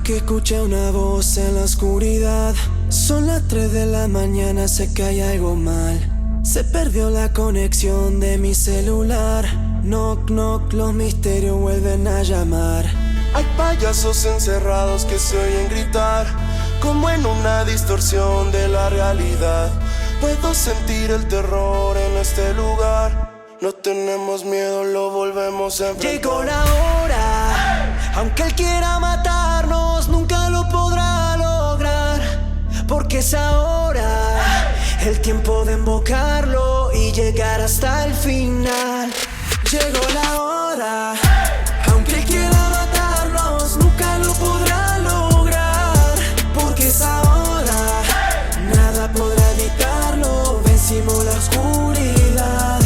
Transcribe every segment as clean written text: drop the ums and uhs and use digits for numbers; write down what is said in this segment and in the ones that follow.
que escuché una voz en la oscuridad. Son las 3 de la mañana, sé que hay algo mal. Se perdió la conexión de mi celular. Knock, knock, los misterios vuelven a llamar. Hay payasos encerrados que se oyen gritar, como en una distorsión de la realidad. Puedo sentir el terror en este lugar. No tenemos miedo, lo volvemos a enfrentar. Llegó la hora, aunque él quiera matarnos, nunca lo podrá lograr. Porque es ahora el tiempo de invocarlo y llegar hasta el final. Llegó la hora, aunque él quiera matarnos, nunca lo podrá lograr. Porque es ahora, nada podrá evitarlo, vencimos la oscuridad.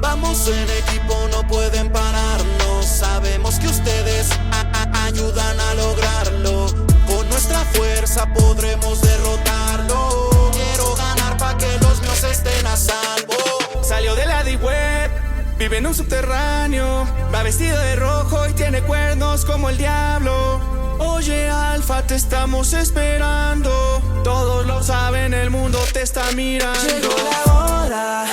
Vamos en equipo, no pueden pararnos. Sabemos que ustedes ayudan a lograrlo. Con nuestra fuerza podremos derrotarlo. Quiero ganar pa' que los míos estén a salvo. Salió de la deep web, vive en un subterráneo. Va vestido de rojo y tiene cuernos como el diablo. Oye, Alfa, te estamos esperando. Todos lo saben, el mundo te está mirando. Llegó la hora,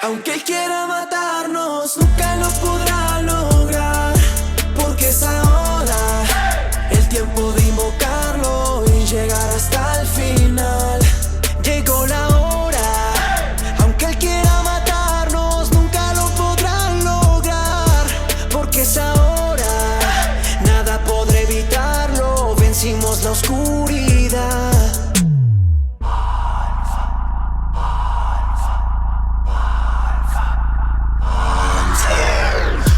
aunque él quiera matarnos, nunca lo podrá lograr. Porque es ahora el tiempo de invocarlo y llegar hasta el final. Llegó la hora, aunque él quiera matarnos, nunca lo podrá lograr. Porque es ahora, nada podrá evitarlo, vencimos la oscuridad.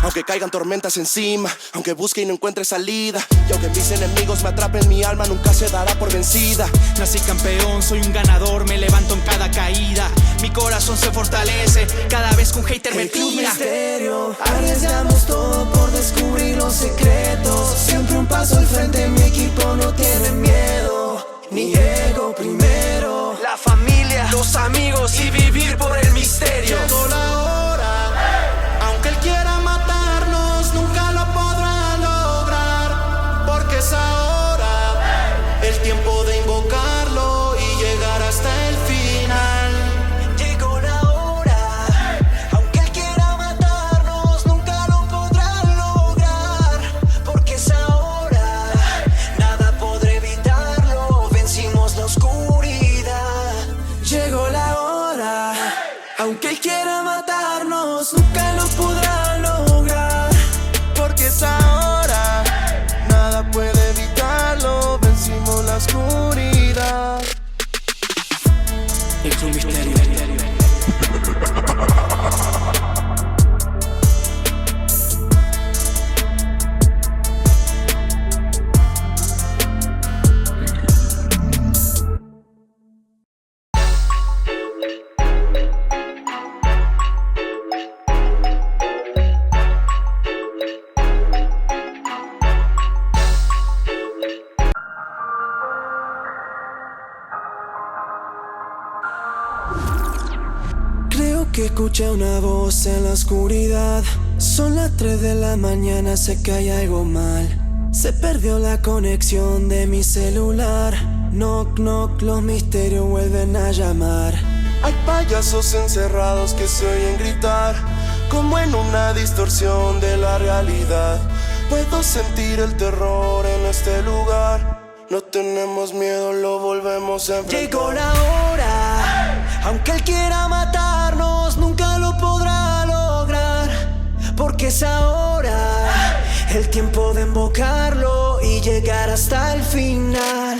Aunque caigan tormentas encima, aunque busque y no encuentre salida, y aunque mis enemigos me atrapen, mi alma nunca se dará por vencida. Nací campeón, soy un ganador, me levanto en cada caída. Mi corazón se fortalece cada vez que un hater me El Club tira. Misterio, arriesgamos todo por descubrir los secretos. Siempre un paso al frente, mi equipo no tiene miedo. Ni ego primero, La familia, los amigos y vivir por el misterio. Llegó la hora, aunque él quiera matarnos, nunca lo podrá lograr. Porque es ahora el tiempo de invocarlo y llegar hasta el final. llegó la hora, aunque él quiera matarnos, nunca lo podrá lograr. Porque es ahora, nada podrá evitarlo, vencimos la oscuridad. Llegó la hora, aunque él quiera matarnos, nunca lo podrá lograr. Porque es ahora, nada puede evitarlo, vencimos la oscuridad. El Club Misterio. Creo que escuché una voz en la oscuridad. Son las 3 de la mañana, sé que hay algo mal. Se perdió la conexión de mi celular. Knock, knock, los misterios vuelven a llamar. Hay payasos encerrados que se oyen gritar, como en una distorsión de la realidad. Puedo sentir el terror en este lugar. No tenemos miedo, lo volvemos a enfrentar. Llegó la hora, aunque él quiera matarnos, nunca lo podrá lograr. Porque es ahora el tiempo de invocarlo y llegar hasta el final.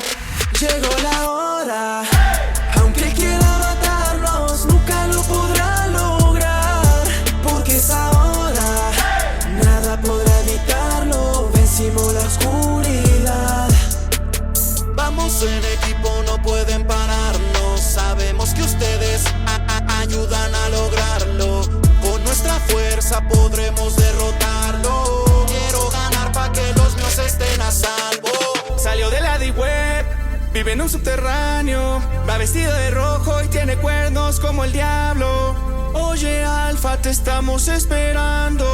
Llegó la hora, aunque él quiera matarnos, nunca lo podrá lograr. Porque es ahora, nada podrá evitarlo, vencimos la oscuridad. Vamos en equipo, no pueden pararnos. Sabemos que ustedes ayudan a lograrlo. Con nuestra fuerza podremos derrotarlo. Quiero ganar pa' que los míos estén a salvo. Salió de la deep web, vive vive en un subterráneo, va vestido de rojo y tiene cuernos como el diablo. Oye, Alfa, te estamos esperando.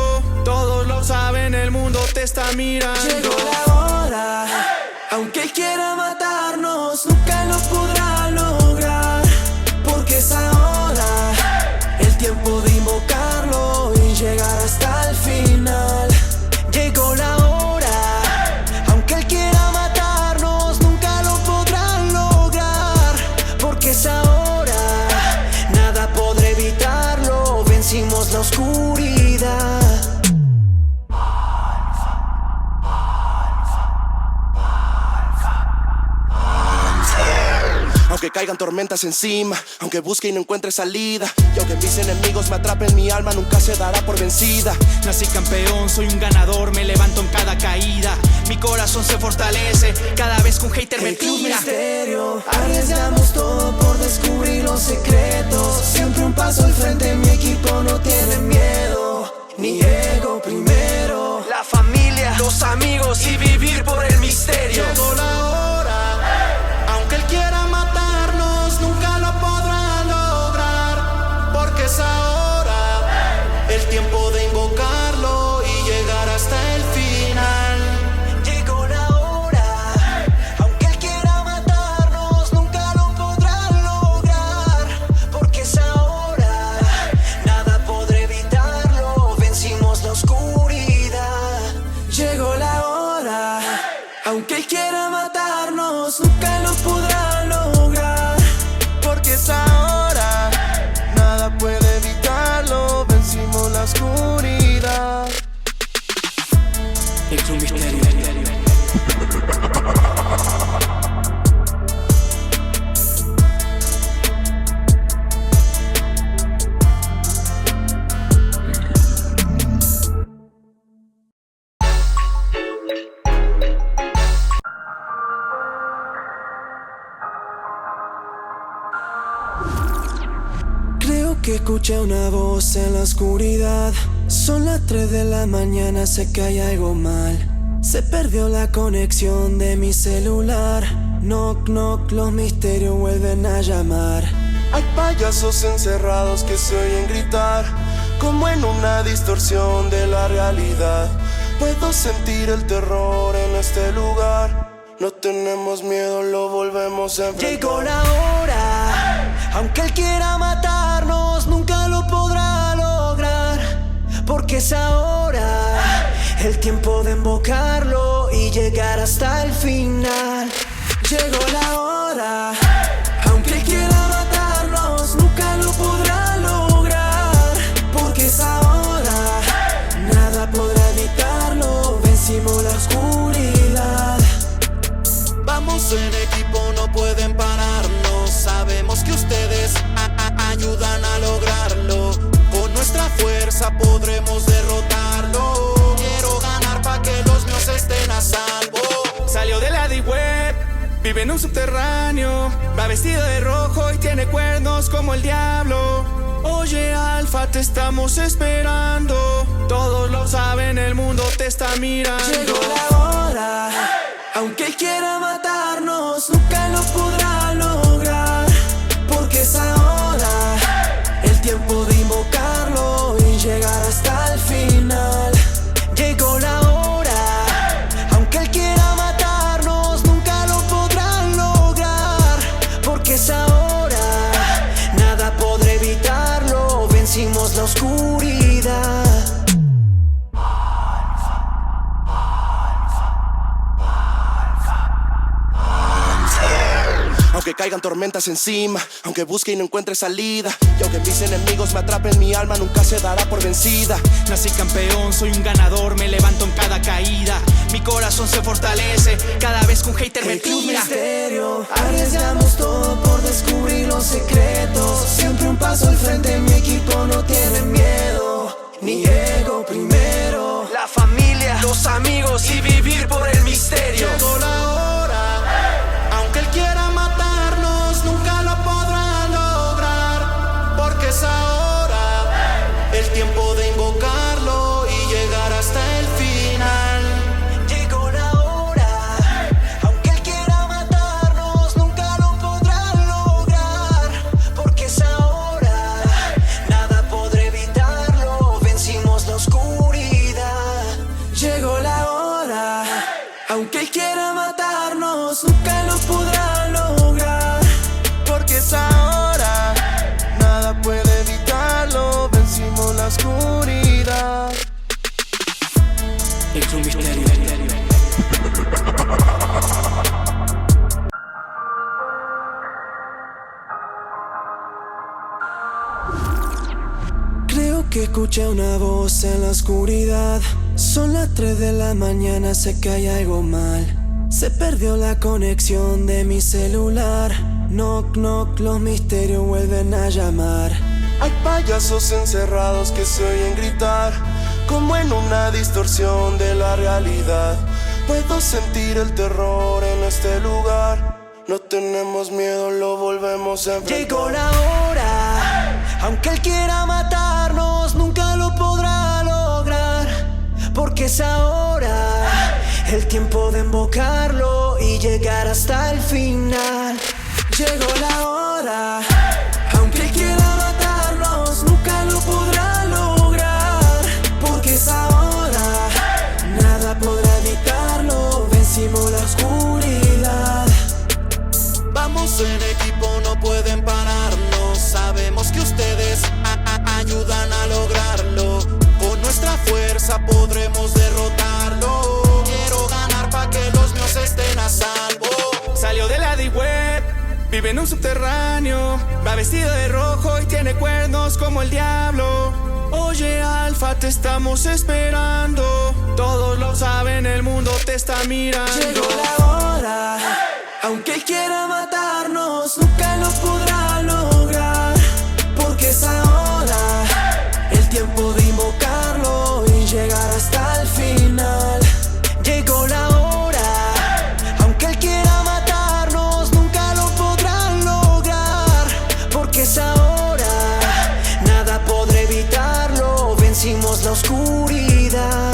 Todos lo saben, el mundo te está mirando. Llegó la hora, aunque él quiera matarnos, nunca lo podrá lograr, porque es ahora el tiempo de invocarlo y llegar hasta el final. Llegó la hora, aunque él quiera matarnos, nunca lo podrá lograr, porque es ahora, nada podrá evitarlo, vencimos la oscuridad. Aunque caigan tormentas encima, aunque busque y no encuentre salida, y aunque mis enemigos me atrapen, mi alma nunca se dará por vencida. Nací campeón, soy un ganador, me levanto en cada caída. Mi corazón se fortalece cada vez que un hater me tira. Misterio, arriesgamos todo por descubrir los secretos. Siempre un paso al frente, mi equipo no tiene miedo. Ni ego primero, la familia, los amigos y vivir por el misterio. Llegó la hora, aunque él quiera matarnos, nunca lo podrá lograr, porque es ahora el tiempo de invocarlo y llegar hasta el final. Llegó la hora, aunque él quiera matarnos, nunca lo podrá lograr, porque es ahora, nada podrá evitarlo, vencimos la oscuridad. Llegó la hora, aunque él quiera matarnos, nunca lo podrá lograr, Porque es ahora, nada puede evitarlo, vencimos la oscuridad. Es un misterio. Creo que escuché una voz en la oscuridad. Son las 3 de la mañana, sé que hay algo mal. Se perdió la conexión de mi celular. Knock, knock, los misterios vuelven a llamar. Hay payasos encerrados que se oyen gritar, como en una distorsión de la realidad. Puedo sentir el terror en este lugar. No tenemos miedo, lo volvemos a enfrentar. Llegó la hora, aunque él quiera matarnos, nunca lo podrá lograr, porque es ahora el tiempo de invocarlo y llegar hasta el final. Llegó la hora, aunque él quiera matarnos, nunca lo podrá lograr, porque es ahora, nada podrá evitarlo, vencimos la oscuridad. Vamos en equipo, no pueden pararnos. Sabemos que ustedes ayudan a lograrlo. Con nuestra fuerza podremos derrotarlo. Quiero ganar pa' que los míos estén a salvo. Salió de la deep web, vive en un subterráneo, va vestido de rojo y tiene cuernos como el diablo. Oye, Alfa, te estamos esperando. Todos lo saben, el mundo te está mirando. Llegó la hora, aunque él quiera matarnos, nunca lo podrá lograr, porque es ahora el tiempo de invocarlo y llegar hasta el final. Llegó la hora, aunque él quiera matarnos, nunca lo podrá lograr, porque es ahora, nada podrá evitarlo, vencimos la oscuridad. Aunque caigan tormentas encima, aunque busque y no encuentre salida, y aunque mis enemigos me atrapen, mi alma nunca se dará por vencida. Nací campeón, soy un ganador, me levanto en cada caída. Mi corazón se fortalece cada vez que un hater me El club tira. misterio, arriesgamos todo por descubrir los secretos. Siempre un paso al frente, mi equipo no tiene miedo. Ni ego primero, la familia, los amigos y vivir por el misterio. Llegó la hora, aunque él quiera matarnos, nunca lo podrá lograr, porque es ahora el tiempo de invocarlo y llegar hasta el final. Llegó la hora, aunque él quiera matarnos, nunca Aunque él quiera matarnos, nunca lo podrá lograr. Porque es ahora, nada puede evitarlo. Vencimos la oscuridad. Es un misterio. Creo que escuché una voz en la oscuridad. Son las 3 de la mañana, sé que hay algo mal. Se perdió la conexión de mi celular. Knock, knock, los misterios vuelven a llamar. Hay payasos encerrados que se oyen gritar, como en una distorsión de la realidad. Puedo sentir el terror en este lugar. No tenemos miedo, lo volvemos a enfrentar. Llegó la hora, aunque él quiera matarnos, nunca lo podrá lograr. Porque es ahora el tiempo de invocarlo y llegar hasta el final. Llegó la hora, aunque él quiera matarnos, nunca lo podrá lograr. Porque es ahora, nada podrá evitarlo. Vencimos la oscuridad. Vamos en equipo, no pueden pararnos. Sabemos que ustedes ayudan a lograrlo. Con nuestra fuerza podremos derrotarlo. Quiero ganar pa' que los míos estén a salvo. Salió de la deep web, vive en un subterráneo. Va vestido de rojo y tiene cuernos como el diablo. Oye Alfa, te estamos esperando. Todos lo saben, el mundo te está mirando. Llegó la hora, aunque él quiera matarnos, nunca lo podrá lograr. Porque es ahora el tiempo de invocarlo y llegar hasta el final. Llegó la hora, aunque él quiera matarnos, nunca lo podrá lograr. Porque es ahora, nada podrá evitarlo. Vencimos la oscuridad.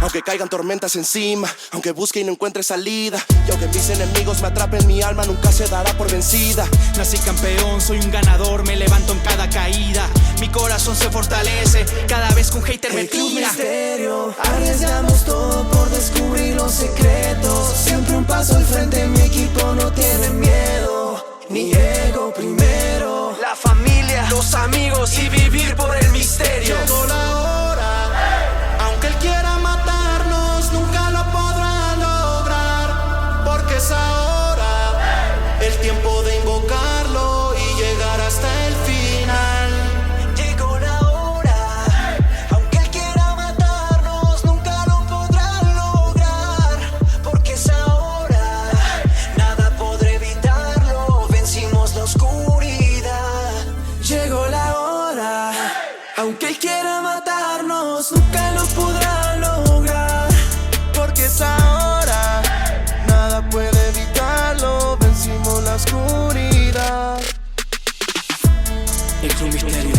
Aunque caigan tormentas encima, aunque busque y no encuentre salida, y aunque mis enemigos me atrapen, mi alma nunca se dará por vencida. Nací campeón, soy un ganador, me levanto en cada caída. Mi corazón se fortalece cada vez que un hater me tira. Misterio, arriesgamos todo por descubrir los secretos. Siempre un paso al frente, mi equipo no tiene miedo. Ni ego primero, la familia, los amigos y vivir por el misterio. Llegó la hora, aunque él quiera matarnos, nunca lo podrá lograr. Porque es ahora el tiempo de invocarlo y llegar hasta el final. Llegó la hora, aunque él quiera matarnos, nunca lo podrá lograr. Porque es ahora, nada podrá evitarlo. Vencimos la oscuridad. Llegó la hora, aunque él quiera matarnos, nunca lo podrá lograr. Porque es ahora, nada puede evitarlo. Vencimos la oscuridad. Es un misterio.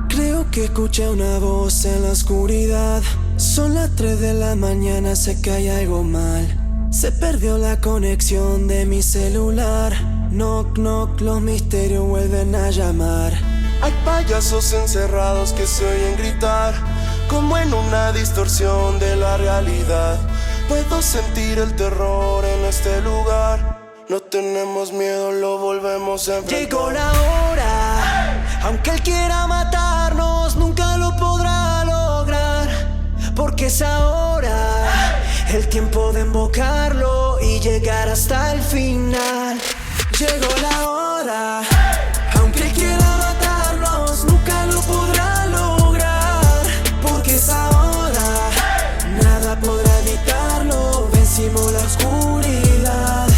Creo que escuché una voz en la oscuridad. Son las 3 de la mañana, sé que hay algo mal. Se perdió la conexión de mi celular. Knock, knock, los misterios vuelven a llamar. Hay payasos encerrados que se oyen gritar, como en una distorsión de la realidad. Puedo sentir el terror en este lugar. No tenemos miedo, lo volvemos a enfrentar. Llegó la hora, aunque él quiera matarnos, nunca lo podrá lograr. Porque es ahora el tiempo de invocarlo y llegar hasta el final. Llegó la hora, aunque él quiera matarnos, nunca lo podrá lograr. Porque es ahora, nada podrá evitarlo. Vencimos la oscuridad.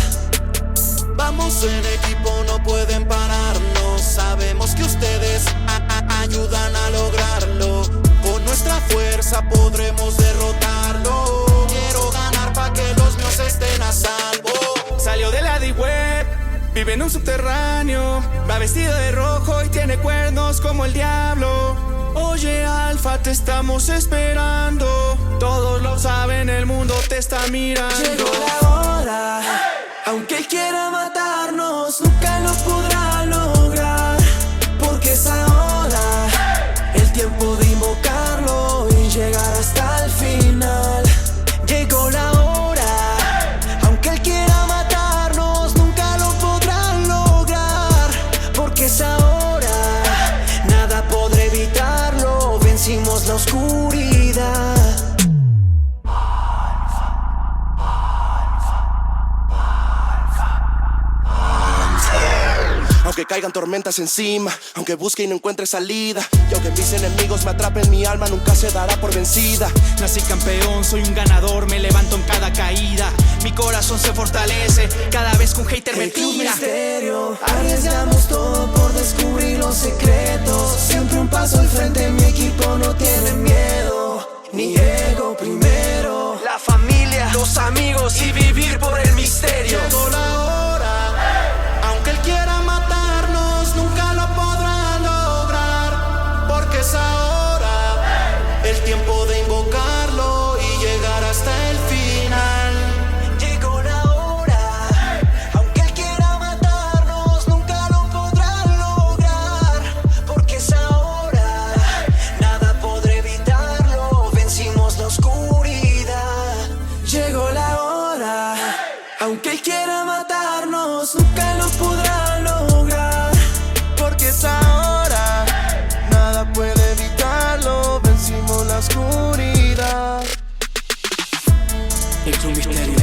Vamos en equipo, no pueden pararnos. Sabemos que ustedes ayudan a lograrlo. Con nuestra fuerza vestido de rojo y tiene cuernos como el diablo. Oye, Alfa, te estamos esperando. Todos lo saben, el mundo te está mirando. Llegó la hora, aunque él quiera matarnos, nunca lo podrá lograr, porque es ahora el tiempo de invocarlo y llegar hasta el final. Llegó la hora, aunque él quiera matarnos, nunca lo podrá lograr, porque es ahora, nada podrá evitarlo, vencimos la oscuridad. Aunque caigan tormentas encima, aunque busque y no encuentre salida, y aunque mis enemigos me atrapen, mi alma nunca se dará por vencida. Nací campeón, soy un ganador, me levanto en cada caída. Mi corazón se fortalece cada vez que un hater me El Club tira. Misterio, arriesgamos todo por descubrir los secretos. Siempre un paso al frente, mi equipo no tiene miedo, ni ego primero. La familia, los amigos y vivir por el misterio. Llegó la hora, aunque él quiera matarnos, nunca lo podrá lograr, porque es ahora el tiempo de invocarlo y llegar hasta el final. Llegó la hora, aunque él quiera matarnos, nunca lo podrá lograr, porque es ahora, nada podrá evitarlo, vencimos la oscuridad. Llegó la hora, aunque él quiera matarnos, nunca lo podrá lograr, porque es ahora, Nada puede evitarlo, vencimos la oscuridad. El Club Misterio.